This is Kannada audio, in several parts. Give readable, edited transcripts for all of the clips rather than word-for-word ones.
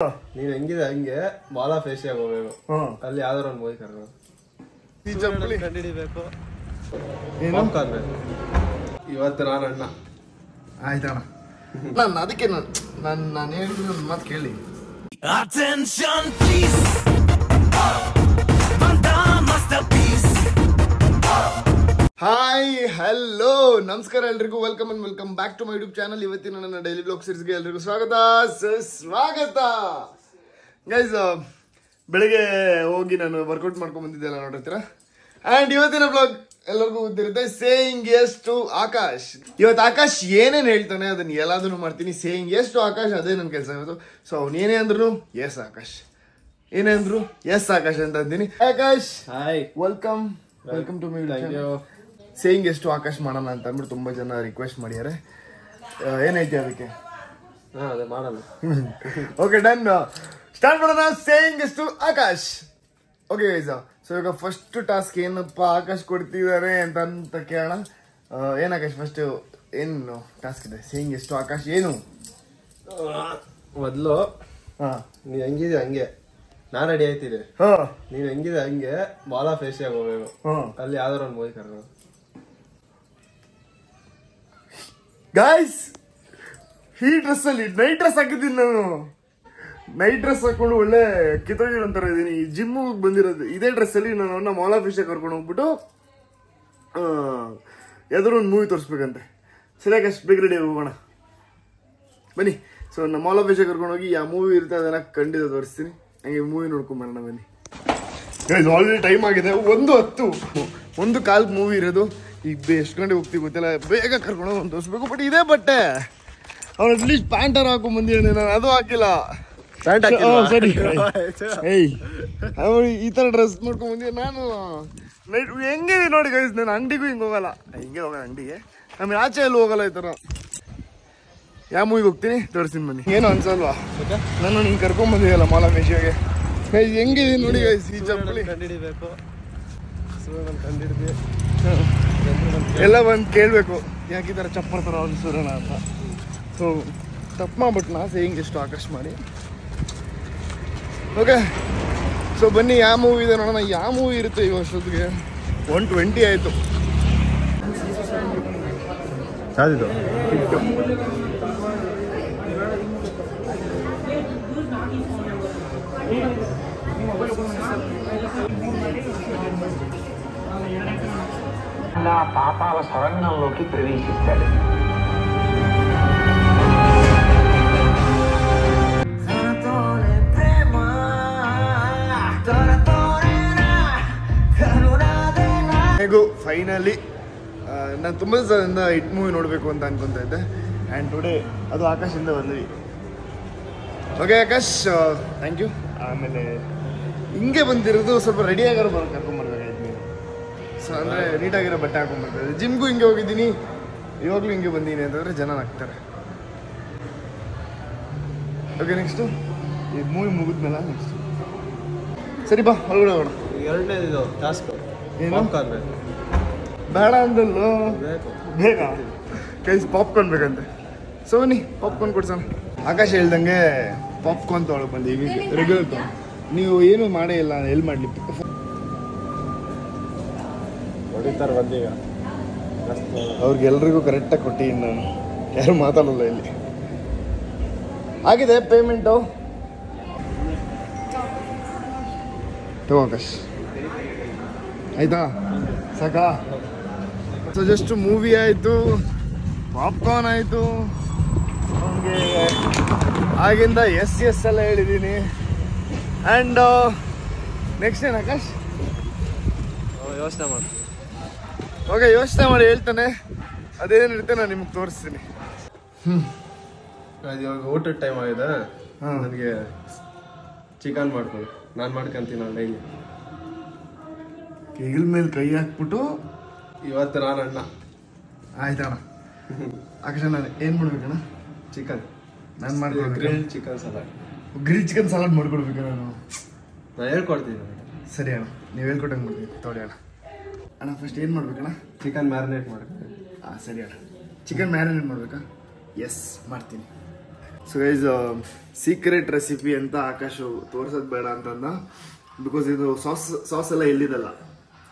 ನೀನ್ ಹೆಂಗಿದೆ ಹಂಗೆ ಬಾಲ ಫೇಸ್ ಹೋಗ್ಬೇಕು. ಅಲ್ಲಿ ಯಾವ್ದಾರ ಒಂದು ಮೂವಿ ಕರ್ಕೊಂಡು ಕಂಡಿಡಿಬೇಕು. ಇವತ್ತು ನಾನು ಅಣ್ಣ ಆಯ್ತಣ್ಣ. ನಾನು ಅದಕ್ಕೆ ನಾನು ಹೇಳಿದ್ರೆ ನನ್ನ ಮಾತು ಕೇಳಿ. ಹಾಯ್ ಹಲೋ ನಮಸ್ಕಾರ ಎಲ್ರಿಗೂ. Welcome and welcome back to my YouTube channel. ಇವತ್ತಿನ ನನ್ನ ಡೈಲಿ ಬ್ಲಾಗ್ ಸೀರೀಸ್ಗೆ ಎಲ್ರಿಗೂ ಸ್ವಾಗತ. ಗೈಸ್, ಬೆಳಿಗ್ಗೆ ಹೋಗಿ ನಾನು ವರ್ಕೌಟ್ ಮಾಡ್ಕೊಂಡ್ ಬಂದಿದ್ದೆ ಎಲ್ಲ ನೋಡಿರ್ತೀರಾ. ಅಂಡ್ ಇವತ್ತಿನ ಬ್ಲಾಗ್ ಎಲ್ಲರಿಗೂ ಗೊತ್ತಿರುತ್ತೆ, ಸೇಯಿಂಗ್ ಎಸ್ ಟು ಆಕಾಶ್. ಇವತ್ತು ಆಕಾಶ್ ಏನೇನು ಹೇಳ್ತಾನೆ ಅದನ್ನ ಎಲ್ಲದನ್ನು ಮಾಡ್ತೀನಿ. ಸೇಯಿಂಗ್ ಎಸ್ ಟು ಆಕಾಶ್, ಅದೇ ನನ್ನ ಕೆಲಸ ಇವತ್ತು. ಸೊ ಅವ್ನು ಏನೇ ಅಂದ್ರು ಎಸ್ ಆಕಾಶ್, ಏನೇ ಅಂದ್ರು ಎಸ್ ಆಕಾಶ್ ಅಂತ ಅಂತೀನಿ. Akash hi, welcome to my YouTube. Saying ಎಷ್ಟು ಆಕಾಶ್ ಮಾಡೋಣ ಅಂತ ಅಂದ್ಬಿಟ್ಟು ತುಂಬಾ ಜನ ರಿಕ್ವೆಸ್ಟ್ ಮಾಡ್ಯಾರೆ. ಏನೈತಿ ಅದಕ್ಕೆ? ಮಾಡಲ್ಲ. ಓಕೆ ಡನ್, ಸ್ಟಾರ್ಟ್ ಮಾಡೋಣ. ಸೇಯಿಂಗ್ ಎಷ್ಟು ಆಕಾಶ್. ಓಕೆ ಗೈಸ್, ಸೊ ಇವಾಗ ಫಸ್ಟ್ ಟಾಸ್ಕ್ ಏನಪ್ಪ ಆಕಾಶ್ ಕೊಡ್ತಿದ್ದಾರೆ ಅಂತ ಕೇಳೋಣ. ಏನ್ ಆಕಾಶ್ ಫಸ್ಟ್ ಏನು ಟಾಸ್ಕ್ ಇದೆ? ಸೇಯಿಂಗ್ ಎಷ್ಟು ಆಕಾಶ್ ಏನು? ಮೊದ್ಲು ನೀವ್ ಹೆಂಗಿದೆ ಹಂಗೆ ನಾನ್ ರೆಡಿ ಆಯ್ತಿದೆ. ನೀವ್ ಹೆಂಗಿದೆ ಹಂಗೆ ಬಾಲ ಫೇಸ್ ಹೋಗ್ಬೇಕು. ಅಲ್ಲಿ ಯಾವ್ದಾರ ಒಂದು ಮೂವಿ ಕರ್ಕೊಂಡು. ಗಾಯ್ಸ್, ಈ ಡ್ರೆಸ್ ಅಲ್ಲಿ ನೈಟ್ ಡ್ರೆಸ್ ಹಾಕಿದ್ದೀನಿ ನಾನು. ನೈಟ್ ಡ್ರೆಸ್ ಹಾಕೊಂಡು ಒಳ್ಳೆ ಕಿತ್ತೋಗಿ ಅಂತರ ಇದೀನಿ. ಜಿಮ್ ಬಂದಿರೋದು ಇದೇ ಡ್ರೆಸ್ ಅಲ್ಲಿ ನಾನು ಮಾಲ್ ಆಫೀಸ್ ಕರ್ಕೊಂಡು ಹೋಗ್ಬಿಟ್ಟು ಯಾವ್ದಾದ್ರು ಒಂದು ಮೂವಿ ತೋರಿಸ್ಬೇಕಂತೆ. ಸರಿ ಆಕಾಶ್, ಬೇಗ ರೆಡಿ ಹೋಗೋಣ ಬನ್ನಿ. ಸೊ ನಮ್ಮ ಮಾಲ್ ಆಫೀಸ್ ಕರ್ಕೊಂಡು ಹೋಗಿ ಯಾವ ಮೂವಿ ಇರುತ್ತೆ ಅದನ್ನ ಖಂಡಿತ ತೋರಿಸ್ತೀನಿ. ಹಂಗೆ ಮೂವಿ ನೋಡ್ಕೊಂಡ್ ಬರೋಣ ಬನ್ನಿ. ಆಲ್ರೆಡಿ ಟೈಮ್ ಆಗಿದೆ 1:10 ಮೂವಿ ಇರೋದು. ಈಗ ಎಷ್ಟು ಗಂಟೆ ಹೋಗ್ತೀವಿ ಗೊತ್ತಿಲ್ಲ. ಬೇಗ ಕರ್ಕೊಂಡು ಒಂದು ತೋರಿಸ್ಬೇಕು. ಬಟ್ ಇದೇ ಬಟ್ಟೆ ಅವ್ನು ಅಟ್ಲೀಸ್ಟ್ ಪ್ಯಾಂಟರ್ ಹಾಕೊಂಡ್ ಬಂದಿದ್ದೀನಿ, ನಾನು ಅದು ಹಾಕಿಲ್ಲ. ಸರಿ, ಈ ತರ ಡ್ರೆಸ್ ಮಾಡ್ಕೊಂಡ್ ಬಂದಿದ್ದೆ ನಾನು. ನೈಟ್ ಹೆಂಗೆ ನೋಡಿ ಗೈಸ್, ನಾನು ಅಂಗಡಿಗೂ ಹಿಂಗೆ ಹೋಗಲ್ಲ. ಹಿಂಗೆ ಹೋಗೋಣ ಅಂಗಡಿಗೆ, ಆಮೇಲೆ ಆಚೆ ಎಲ್ಲೂ ಹೋಗಲ್ಲ. ಈ ತರ ಯಾವ ಮೂವಿಗೆ ಹೋಗ್ತೀನಿ ತೋರಿಸ್ತೀನಿ ಬನ್ನಿ. ಏನು ಅನ್ಸಲ್ವಾ? ನಾನು ಹಿಂಗೆ ಕರ್ಕೊಂಡ್ ಬಂದಿದ್ದಲ್ಲ ಮಾಲ್ ಆಫೀಸ್ಗೆ. ಗೈಸ್ ಹೆಂಗಿದೆ ನೋಡಿ ಗೈಸ್, ಈ ಚಪ್ಪಲಿ ಕಂಡಿಡಿಬೇಕು. ಕಂಡಿಡಿದ್ವಿ ಎಲ್ಲ ಬಂದು ಕೇಳಬೇಕು ಯಾಕೆ ಈ ಥರ ಚಪ್ಪಲ್ ಥರ ಅನ್ಸೋಣ ಅಂತ. ಸೊ ತಪ್ಪು ಮಾಡ್ಬಿಟ್ನಾ ಸೇಯಿಂಗ್ ಎಷ್ಟು ಆಕಾಶ್ ಮಾಡಿ. ಓಕೆ, ಸೊ ಬನ್ನಿ ಯಾವ ಮೂವಿ ಇದೆ ನೋಡೋಣ. ಯಾವ ಮೂವಿ ಇರುತ್ತೆ ಈ ವರ್ಷದಿಗೆ? 1:20 ಆಯಿತು. పాతాల సొరంగంలోకి ప్రవేశిస్తాడు. ಹೇಗೂ ಫೈನಲಿ ನಾನು ತುಂಬ ದಿವಸದಿಂದ ಹಿಟ್ ಮೂವಿ ನೋಡಬೇಕು ಅಂತ ಅನ್ಕೊತಾ ಇದ್ದೆ. ಆ್ಯಂಡ್ ಟುಡೇ ಅದು ಆಕಾಶಿಂದ ಬಂದ್ವಿ. Okay Akash, thank you. ಆಮೇಲೆ ಹಿಂಗೆ ಬಂದಿರೋದು ಸ್ವಲ್ಪ ರೆಡಿ ಆಗಾರು ಕರ್ಕೊಂಬರ್ಬೇಕಾಯ್ತು ನೀವು. ಸೊ ಅಂದರೆ ನೀಟಾಗಿರೋ ಬಟ್ಟೆ ಹಾಕೊಂಡ್ಬರ್ತಾರೆ. ಜಿಮ್ಗೂ ಹಿಂಗೆ ಹೋಗಿದ್ದೀನಿ, ಇವಾಗಲೂ ಹಿಂಗೆ ಬಂದೀನಿ ಅಂತಂದರೆ ಜನ ನಗ್ತಾರೆ. ಓಕೆ, ನೆಕ್ಸ್ಟು ಈ ಮೂವಿ ಮುಗಿದ್ಮೇಲೆ ನೆಕ್ಸ್ಟ್ ಸರಿ ಬಾ ಒಳಗಡೆ ಹೋಗೋಣ. ಎರಡನೇದು ಟಾಸ್ಕ್ ಏನು? ಬೇಡ ಅಂದಲ್ಲೋ, ಬೇಗ ಕೈಸ್ ಪಾಪ್ಕಾರ್ನ್ ಬೇಕಂತೆ. ಸೊ ಬನ್ನಿ ಪಾಪ್ಕಾರ್ನ್ ಕೊಡ್ಸೋಣ. ಆಕಾಶ ಹೇಳ್ದಂಗೆ ಪಾಪ್ಕಾರ್ನ್ ತೊಗೊಳಕ್ಕೆ ಬಂದು ಈಗ ರೆಗ್ಯುಲರ್ ತೊಗೊಂಡು ನೀವು ಏನು ಮಾಡೇ ಇಲ್ಲ, ಎಲ್ಲಿ ಮಾಡಲಿ ಹೊಡಿತಾರೆ ಬಂದೀಗ. ಅವ್ರಿಗೆಲ್ರಿಗೂ ಕರೆಕ್ಟಾಗಿ ಕೊಟ್ಟಿದ್ದೀನಿ ನಾನು, ಯಾರು ಮಾತಾಡಲ್ಲ ಇಲ್ಲಿ. ಆಗಿದೆ ಪೇಮೆಂಟು. ತಗೋ ಆಕಾಶ್, ಆಯ್ತಾ? ಸಾಕಾ? ಸೊ ಜಸ್ಟ್ ಮೂವಿ ಆಯಿತು, ಪಾಪ್ಕಾರ್ನ್ ಆಯಿತು, ಅವನಿಗೆ ಆಗಿಂದ ಎಸ್ ಎಲ್ಲ ಹೇಳಿದ್ದೀನಿ. ಆ್ಯಂಡ್ ನೆಕ್ಸ್ಟ್ ಏನು ಆಕಾಶ್? ಯೋಚನೆ ಮಾಡಿ. ಓಕೆ, ಯೋಚನೆ ಮಾಡಿ ಹೇಳ್ತಾನೆ. ಅದೇನಿರುತ್ತೆ ನಾನು ನಿಮ್ಗೆ ತೋರಿಸ್ತೀನಿ. ಇವಾಗ ಊಟದ ಟೈಮ್ ಆಗಿದೆ. ನನಗೆ ಚಿಕನ್ ಮಾಡ್ಕೊಳ್ಳಿ, ನಾನು ಮಾಡ್ಕೊಂತೀನಿ ನಾನು ಡೈಲಿ. ಹೆಗಲ ಮೇಲೆ ಕೈ ಹಾಕ್ಬಿಟ್ಟು ಇವತ್ತು ನಾನು ಅಣ್ಣ. ಆಯ್ತಣ್ಣ. ಆಕಾಶ ನಾನು ಏನು ಮಾಡ್ಬೇಕಣ್ಣ? ಚಿಕನ್ ನಾನು ಮಾಡ್ಕೊಡ್ಬೇಕು. Grill chicken salad. Grill chicken salad ಮಾಡ್ಕೊಡ್ಬೇಕು ನಾನು ಹೇಳ್ಕೊಡ್ತೀನಿ. ಸರಿ ಅಣ್ಣ, ನೀವು ಹೇಳ್ಕೊಟ್ಟಂಗೆ ಮಾಡ್ತೀನಿ. ತೊಗೊಳ್ಳಿ ಅಣ್ಣ. ಅಣ್ಣ ಫಸ್ಟ್ ಏನು ಮಾಡ್ಬೇಕಣ್ಣ? ಚಿಕನ್ ಮ್ಯಾರಿನೇಟ್ ಮಾಡ್ತೀನಿ. ಸರಿ ಅಣ್ಣ. ಚಿಕನ್ ಮ್ಯಾರಿನೇಟ್ ಮಾಡಬೇಕಾ? ಎಸ್ ಮಾಡ್ತೀನಿ. ಸೊ ಗೈಸ್ ಸೀಕ್ರೆಟ್ ರೆಸಿಪಿ ಅಂತ ಆಕಾಶ್ ತೋರ್ಸೋದು ಬೇಡ ಅಂತಂದ. ಬಿಕಾಸ್ ಇದು ಸಾಸ್ ಎಲ್ಲ ಇಲ್ಲಿದಲ್ಲ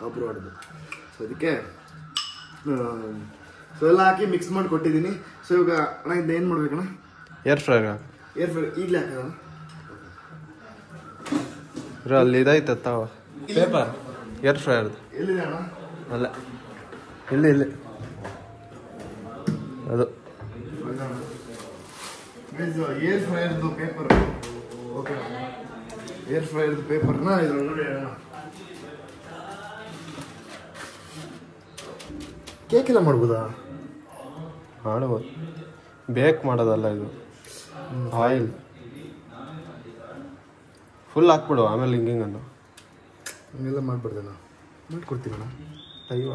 ಅಬ್ರಾಡ್ದು. ಸೊ ಅದಕ್ಕೆ ಸೊ ಎಲ್ಲ ಹಾಕಿ ಮಿಕ್ಸ್ ಮಾಡಿ ಕೊಟ್ಟಿದ್ದೀನಿ. ಸೊ ಇವಾಗ ಅಣ್ಣ ಇದು ಏನು ಮಾಡ್ಬೇಕಣ್ಣ? ಏರ್ ಫ್ರೈರ್ ಈಗಲೇ ಹಾಕೋಣ. ಅಲ್ಲಿ ಇದೈತೆ ತಾವ ಪೇಪರ್ ಏರ್ ಫ್ರೈರ್ ಎಲ್ಲಿದೆ ಅಣ್ಣ? ಅಲ್ಲ ಇಲ್ಲಿ ಅದು ಏರ್ ಫ್ರೈರ್ದು ಪೇಪರ್. ಓಕೆ, ಏರ್ ಫ್ರೈರ್ದು ಪೇಪರ್ನ ಇದ್ರೊಳಗಡೆ ಕೇಕ್ ಎಲ್ಲ ಮಾಡ್ಬೋದಾ? ಮಾಡ್ಬೋದು, ಬೇಕ್ ಮಾಡೋದಲ್ಲ ಇದು. ಆಯಿಲ್ ಫುಲ್ ಹಾಕ್ಬಿಡು, ಆಮೇಲೆ ಹಿಂಗಿಂಗನ್ನು ಹಂಗೆಲ್ಲ ಮಾಡ್ಬಿಡ್ದೇನ? ಮಾಡ್ಕೊಡ್ತೀನಣ್ಣ. ಅಯ್ಯೋ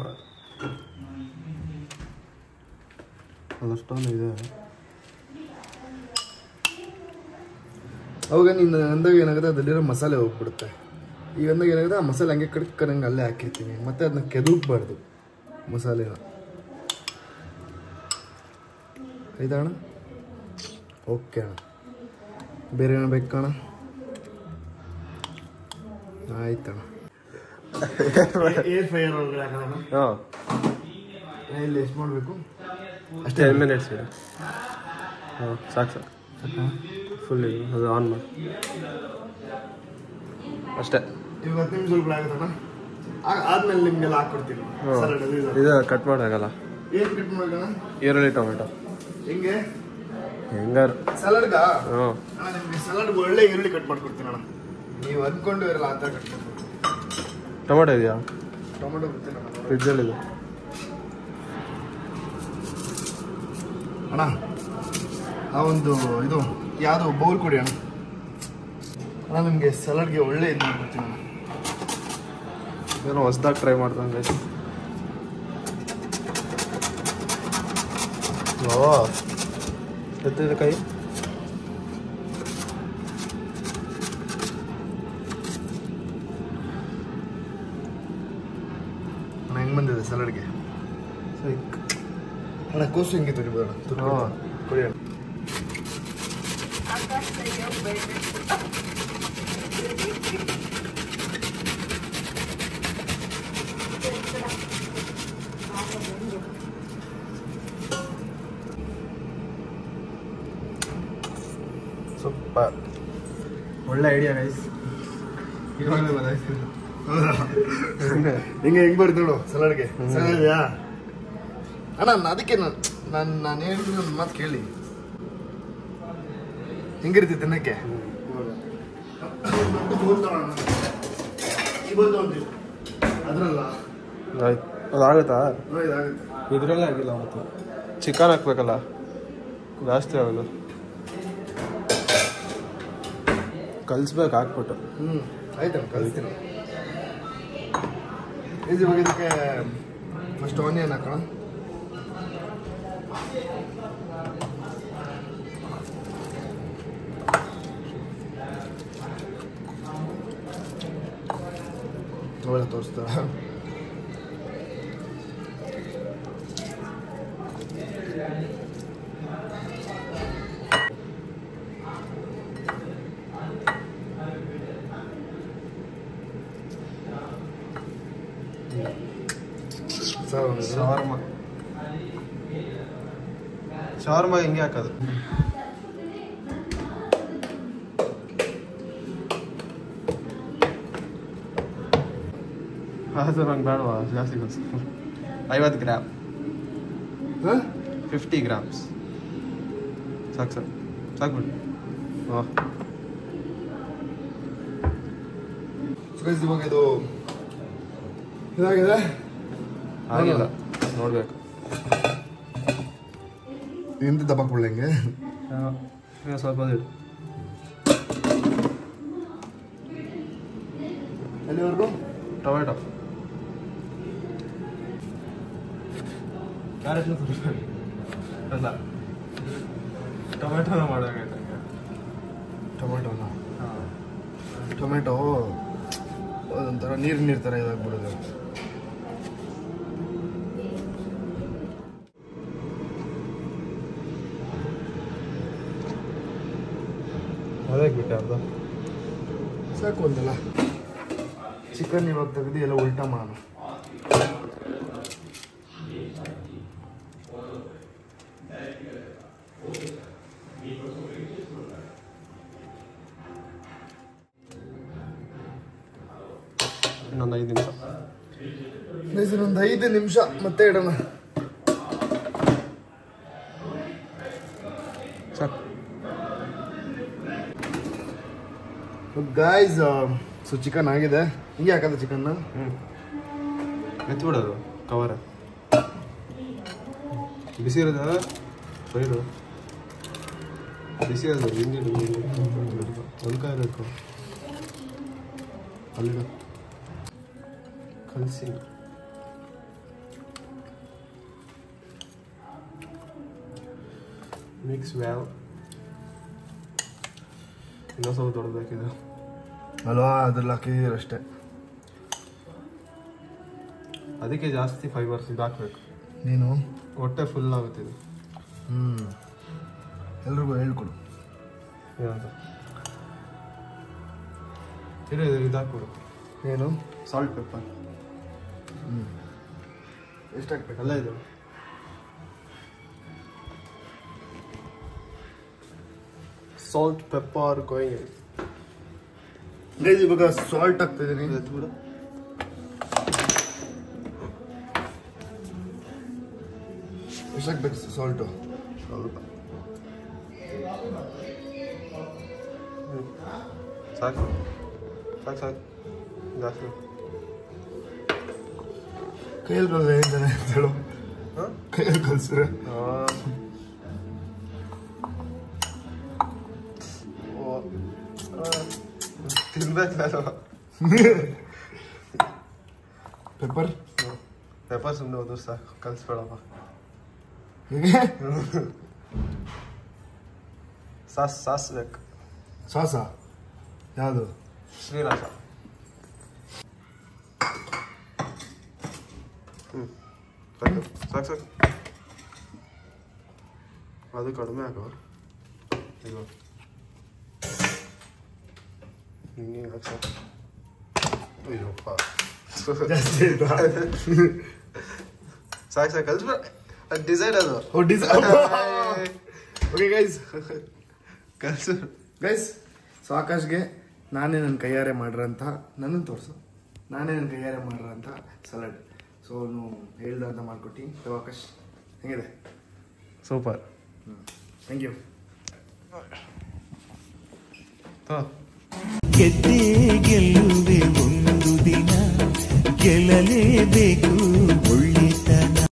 ಅದಷ್ಟೊಂದು ಇದೆ. ಅವಾಗ ನೀನು ಅಂದಾಗ ಏನಾಗುತ್ತೆ, ಅದಲ್ಲಿರೋ ಮಸಾಲೆ ಹೋಗ್ಬಿಡುತ್ತೆ. ಈಗ ಅಂದಾಗ ಏನಾಗುತ್ತೆ, ಆ ಮಸಾಲೆ ಹಂಗೆ ಕಡ್ಕಂಗೆ ಅಲ್ಲೇ ಹಾಕಿರ್ತೀನಿ. ಮತ್ತೆ ಅದನ್ನ ಕೆದಕ್ಬಾರ್ದು ಮಸಾಲೆನ. ಆಯ್ತಾ ಅಣ್ಣ? ಓಕೆ ಅಣ್ಣ. ಬೇರೆ ಏನೋ ಬೇಕಣ್ಣ? ಆಯ್ತಣ್ಣ. ಏರ್ ಫ್ರೈಯರ್ ಒಳಗಡೆ ಹಾಕೋಣ. ಹಾಂ, ಇಲ್ಲಿ ಎಷ್ಟು ಮಾಡಬೇಕು? ಅಷ್ಟೇ 10 ಮಿನಿಟ್ಸ್ ಇದೆ. ಹಾಂ, ಸಾಕು ಫುಲ್ ಇದು ಅದು ಆನ್ ಮಾಡಿ ಅಷ್ಟೇ. ಇವಾಗ 10 ನಿಮಿಷ ಒಳಗಡೆ ಆಗುತ್ತಣ್ಣ. ಆದ್ಮೇಲೆ ನಿಮಗೆಲ್ಲ ಹಾಕ್ಕೊಡ್ತೀನಿ. ಇದು ಕಟ್ ಮಾಡೋಕ್ಕಾಗಲ್ಲ. ಏನು ಕಟ್ ಮಾಡೋಣ? ಈರುಳ್ಳಿ ಟೊಮೆಟೊ ಹೆಂಗೆ? ಹೆಂಗಾರು ಸಲಾಡ್ಗ? ಹ್ಞೂ, ಅಣ್ಣ ನಿಮಗೆ ಸಲಾಡ್ಗೆ ಒಳ್ಳೆ ಈರುಳ್ಳಿ ಕಟ್ ಮಾಡ್ಕೊಡ್ತೀನಿ ಅಣ್ಣ. ನೀವು ಅಂದ್ಕೊಂಡು ಇರಲ್ಲ ಆ ಥರ ಕಟ್ ಮಾಡ್ಕೊಡ್ತೀನಿ. ಟೊಮೆಟೊ ಇದೆಯಾ? ಟೊಮೆಟೊ ಗೊತ್ತಿಲ್ಲ ಫ್ರಿಜ್ಜಲ್ಲಿದೆ ಅಣ್ಣ. ಆ ಒಂದು ಇದು ಯಾವುದೋ ಬೌಲ್ ಕೊಡಿ ಅಣ್ಣ. ಅಣ್ಣ ನಿಮಗೆ ಸಲಾಡ್ಗೆ ಒಳ್ಳೆ ಇದು ಮಾಡ್ಕೊಡ್ತೀನಿ ಅಣ್ಣ. ಏನೋ ಹೊಸ್ದಾಗಿ ಟ್ರೈ ಮಾಡ್ದಂಗೆ. ಓ ಎತ್ತಿದೆ ಕೈ. ಅಣ್ಣ ಹೆಂಗೆ ಬಂದಿದೆ ಸಲಾಡ್ಗೆ? ಸೈಕ್ ಅಣ್ಣ ಕೋಸು ಹೆಂಗೆ ತುರಿಬೋಣ? ಹಾಂ, ಕೊಡಿ ಅಣ್ಣ. ಸೂಪರ್, ಒಳ್ಳೆ ಐಡಿಯಾ ಗೈಸ್. ಇವಾಗಲೇ ಬದಾಯ್ತು. ಹೌದಾ? ಹೆಂಗೆ ಬರುತ್ತೆ ನೋಡು ಸಲಾಡ್ಗೆ. ಚೆನ್ನಾಗಿದೆಯಾ ಅಣ್ಣ? ಅದಕ್ಕೆ ನಾನು ಹೇಳಿದ್ದೀನಿ, ನನ್ನ ಮಾತು ಕೇಳಿ. ಹೆಂಗಿರ್ತಿ ತಿನ್ನಕ್ಕೆ? ಅದ್ರಲ್ಲ ಆಯ್ತು, ಅದಾಗುತ್ತಾ? ಇದಾಗುತ್ತೆ. ಇದರಲ್ಲೇ ಆಗಿಲ್ಲ ಅವತ್ತು. ಚಿಕನ್ ಹಾಕ್ಬೇಕಲ್ಲ, ಜಾಸ್ತಿ ಆಗೋದು. ಕಲಿಸ್ಬೇಕು ಹಾಕ್ಬಿಟ್ಟು. ಆಯ್ತಣ್ಣ, ಕಲಿಸ್ತೀನಿ. ಇವಾಗ ಇದಕ್ಕೆ ಫಸ್ಟ್ ಆನಿಯನ್ ಹಾಕೋಣ. ಅವೆಲ್ಲ ತೋರಿಸ್ತಾ ಶವರ್ಮ ಹಿಂಗೆ ಹಾಕೋದು. ಅದು ನಂಗೆ ಬೇಡವಾ ಜಾಸ್ತಿ ಗೊತ್ತು. 50 ಗ್ರಾಮ್, 50 ಗ್ರಾಮ್ಸ್ ಸಾಕು ಸಾಕ್ಬಿಟ್ಟು. ಹಾಂ, ಇವಾಗ ಇದು ಇದಾಗಿದೆ. ಆಗಿಲ್ಲ, ನೋಡ್ಬೇಕು. ಎಂತ ದಬ್ಬಾಕ್ಬಿಡ್ಲ ಹಿಂಗೆ? ಸ್ವಲ್ಪ ಇಡು. ಎಲ್ಲಿವರೆಗೂ? ಟೊಮೆಟೊ, ಕ್ಯಾರೆಟ್ ಅಲ್ಲ, ಟೊಮೆಟೊನ ಮಾಡೋಂಗೈತೆ. ಟೊಮೆಟೊನ? ಟೊಮೆಟೊ ಅದೊಂಥರ ನೀರು ಥರ ಇದಾಗ್ಬಿಡೋದು. ಹಾಕ್ಬಿಟ್ಟೆ ಅರ್ಧ ಸಾಕು ಒಂದಲ್ಲ. ಚಿಕನ್ ಇವಾಗ ತೆಗೆದು ಎಲ್ಲ ಉಲ್ಟಾ ಮಾಡೋಣ. ಇನ್ನೊಂದು 5 ನಿಮಿಷ. ಇನ್ನೊಂದು 5 ನಿಮಿಷ ಮತ್ತೆ ಇಡೋಣ. ಸಾಕು. ಗಾಯ್ಸ್, ಸೊ ಚಿಕನ್ ಆಗಿದೆ. ಹಿಂಗೆ ಹಾಕೋದು ಚಿಕನ್ನ. ಎತ್ಬಿಡೋದು ಕವರ. ಬಿಸಿ ಇರೋದ ಬೈಡು, ಬಿಸಿ ಇರೋದು ಹಿಂಗೆ ಒಂದು ಕಾಯಿ ಇರಬೇಕು ಅಲ್ಲಿಡ ಕಲಸಿ. ಮಿಕ್ಸ್ ವ್ಯಾಲ್. ಇನ್ನೊಂದು ಸ್ವಲ್ಪ ದೊಡ್ಡದಾಕಿದೆ ಅಲ್ವಾ, ಅದ್ರಲ್ಲಿ ಹಾಕಿದ್ರೆ ಅಷ್ಟೇ. ಅದಕ್ಕೆ ಜಾಸ್ತಿ ಫೈಬರ್ಸ್ ಇದು ಹಾಕ್ಬೇಕು. ನೀನು ಹೊಟ್ಟೆ ಫುಲ್ ಆಗುತ್ತಿದೆ. ಎಲ್ರಿಗೂ ಹೇಳ್ಕೊಡು ಏನಂತ ಇದು ಹಾಕ್ಬಿಡು. ಏನು ಸಾಲ್ಟ್ ಪೆಪ್ಪರ್ ಎಷ್ಟು ಹಾಕ್ಬೇಕು? ಎಲ್ಲ ಇದು ಸಾಲ್ಟ್ ಪೆಪ್ಪರ್ ಗೋಯಿಂಗ್. ಗೈಸ್, ಇವಾಗ ಸಾಲ್ಟ್ ಹಾಕ್ತಿದ್ದೀನಿ. ಎತ್ಬಿಡು. ಎಷ್ಟು ಹಾಕ್ಬೇಕು ಸಾಲ್ಟು? ಸ್ವಲ್ಪ ಸಾಕು ಸಾಕು ಸಾಕು ಜಾಸ್ತಿ. ಕೈಯಲ್ಲಿ ಕಲ್ಸ ಹೇಳ್ತಾನೆ ಹೇಳು. ಕೈಯಲ್ಲಿ ಕಲ್ಸ್ರೆ ತಿನ್ಬೇಕಲ್ವ. ಪೆಪ್ಪರ್ ಪೆಪ್ಪರ್ ಸುಮ್ಮನೆ ಒಂದು ಸಾಕು, ಕಲಿಸ್ಬೇಡಪ್ಪ. ಹೇಗೆ? ಸಾಸ್ ಬೇಕು. ಸಾಸ ಯಾವುದು? ಶ್ರೀರಾಸ. ಸಾಕು ಸಾಕು ಸಾಕು. ಅದು ಕಡಿಮೆ ಹಾಕೋ. ಈಗ ಹಿಂಗೆ ಹಾಕಿ ಸಾಕು. ಅಯ್ಯಪ್ಪ ಜಾಸ್ತಿ ಆಯ್ತಾ? ಸಾಕು ಸಾಕು ಕಲಿಸ್ಬೇಡ. ಅದು ಡಿಸೈನ್ ಅದು. ಓಕೆ ಗೈಸ್, ಕಲಿಸು ಗೈಸ್. ಸೊ ಆಕಾಶ್ಗೆ ನಾನೇ ನನ್ನ ಕೈಯಾರೆ ಮಾಡಿರೋಂಥ, ನನ್ನನ್ನು ತೋರಿಸು, ನಾನೇ ನನ್ನ ಕೈಯಾರೆ ಮಾಡಿರೋಂಥ ಸಲಾಡ್. ಸೊ ನೀವು ಹೇಳ್ದಂತ ಮಾಡಿಕೊಟ್ಟು. ಸೊ ಆಕಾಶ್ ಹೆಂಗಿದೆ? ಸೂಪರ್. Thank you. ಗೆದ್ದೇ ಗೆಲ್ಲುವೆ ಒಂದು ದಿನ, ಗೆಲ್ಲಲೇಬೇಕು